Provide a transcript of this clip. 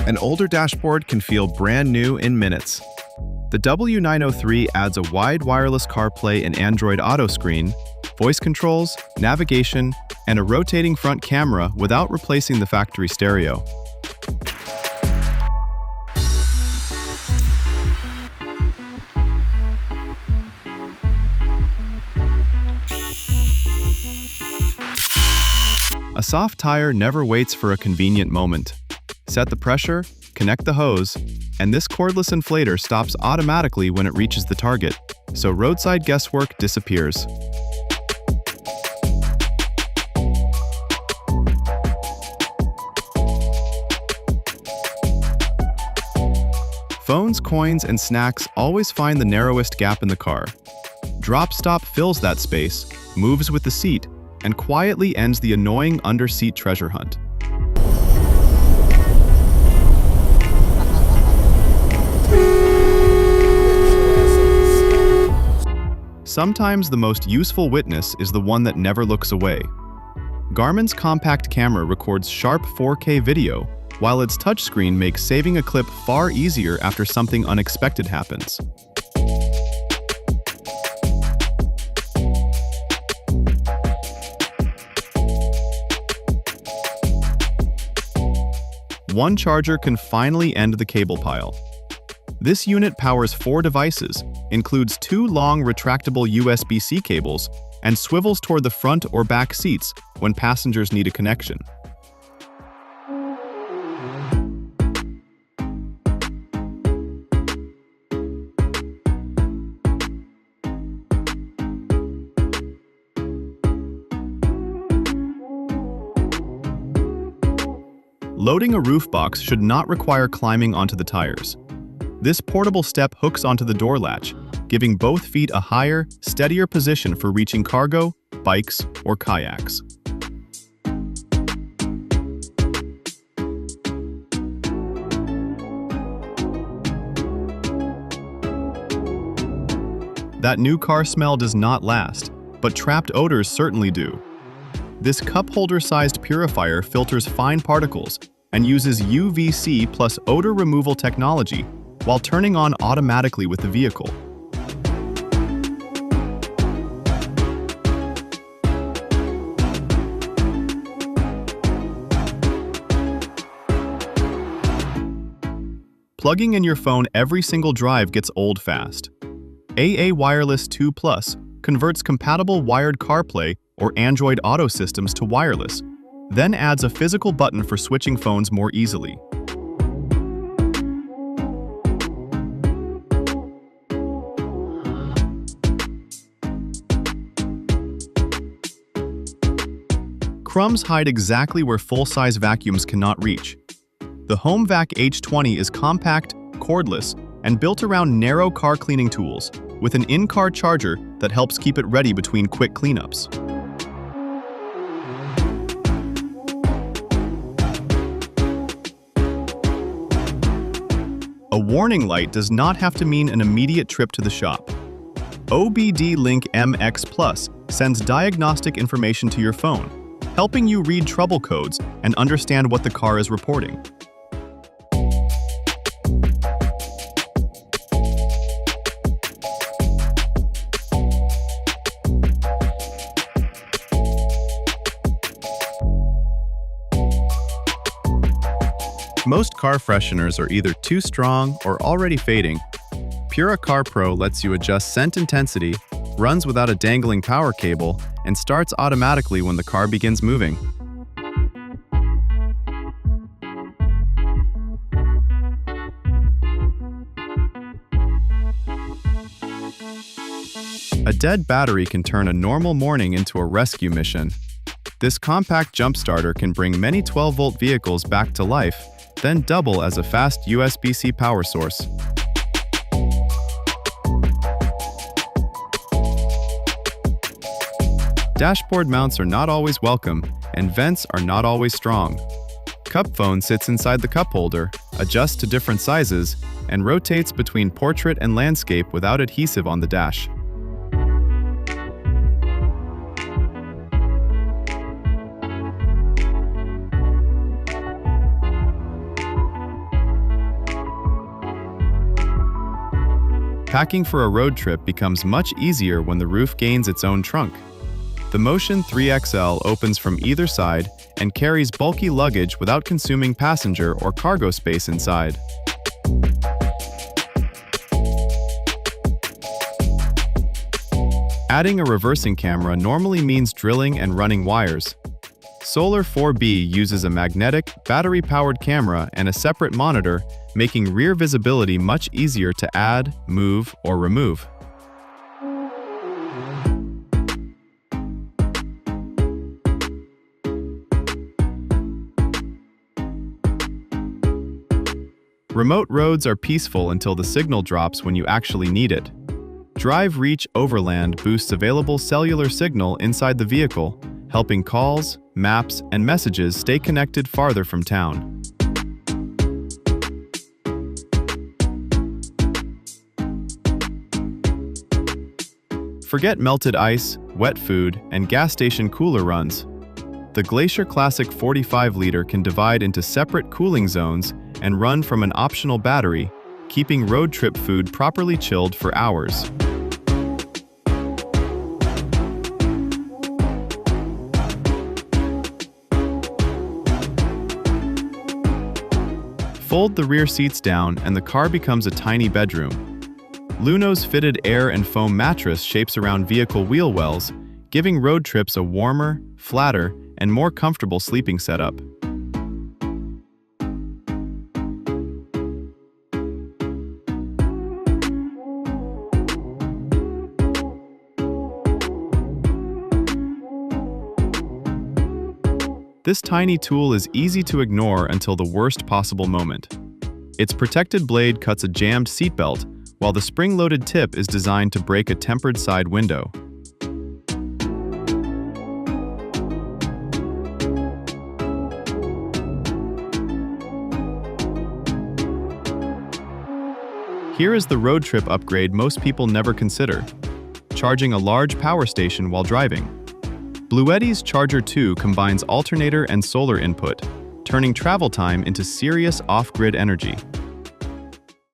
An older dashboard can feel brand new in minutes. The W903 adds a wide wireless CarPlay and Android Auto screen, voice controls, navigation, and a rotating front camera without replacing the factory stereo. A soft tire never waits for a convenient moment. Set the pressure, connect the hose, and this cordless inflator stops automatically when it reaches the target, so roadside guesswork disappears. Phones, coins, and snacks always find the narrowest gap in the car. Drop Stop fills that space, moves with the seat, and quietly ends the annoying under-seat treasure hunt. Sometimes the most useful witness is the one that never looks away. Garmin's compact camera records sharp 4K video, while its touchscreen makes saving a clip far easier after something unexpected happens. One charger can finally end the cable pile. This unit powers 4 devices, includes 2 long retractable USB-C cables, and swivels toward the front or back seats when passengers need a connection. Loading a roof box should not require climbing onto the tires. This portable step hooks onto the door latch, giving both feet a higher, steadier position for reaching cargo, bikes, or kayaks. That new car smell does not last, but trapped odors certainly do. This cup holder-sized purifier filters fine particles and uses UVC plus odor removal technology while turning on automatically with the vehicle. Plugging in your phone every single drive gets old fast. AA Wireless 2 Plus converts compatible wired CarPlay or Android Auto systems to wireless, then adds a physical button for switching phones more easily. Crumbs hide exactly where full-size vacuums cannot reach. The HomeVac H20 is compact, cordless, and built around narrow car cleaning tools, with an in-car charger that helps keep it ready between quick cleanups. A warning light does not have to mean an immediate trip to the shop. OBD Link MX Plus sends diagnostic information to your phone, helping you read trouble codes and understand what the car is reporting. Most car fresheners are either too strong or already fading. Pura Car Pro lets you adjust scent intensity, runs without a dangling power cable, and starts automatically when the car begins moving. A dead battery can turn a normal morning into a rescue mission. This compact jump starter can bring many 12-volt vehicles back to life, then double as a fast USB-C power source. Dashboard mounts are not always welcome, and vents are not always strong. Cup phone sits inside the cup holder, adjusts to different sizes, and rotates between portrait and landscape without adhesive on the dash. Packing for a road trip becomes much easier when the roof gains its own trunk. The Motion 3XL opens from either side and carries bulky luggage without consuming passenger or cargo space inside. Adding a reversing camera normally means drilling and running wires. Solar 4B uses a magnetic, battery-powered camera and a separate monitor, making rear visibility much easier to add, move, or remove. Remote roads are peaceful until the signal drops when you actually need it. Drive Reach Overland boosts available cellular signal inside the vehicle, helping calls, maps, and messages stay connected farther from town. Forget melted ice, wet food, and gas station cooler runs. The Glacier Classic 45-liter can divide into separate cooling zones and run from an optional battery, keeping road trip food properly chilled for hours. Fold the rear seats down and the car becomes a tiny bedroom. Luno's fitted air and foam mattress shapes around vehicle wheel wells, giving road trips a warmer, flatter, and more comfortable sleeping setup. This tiny tool is easy to ignore until the worst possible moment. Its protected blade cuts a jammed seatbelt, while the spring-loaded tip is designed to break a tempered side window. Here is the road trip upgrade most people never consider: charging a large power station while driving. Bluetti's Charger 2 combines alternator and solar input, turning travel time into serious off-grid energy.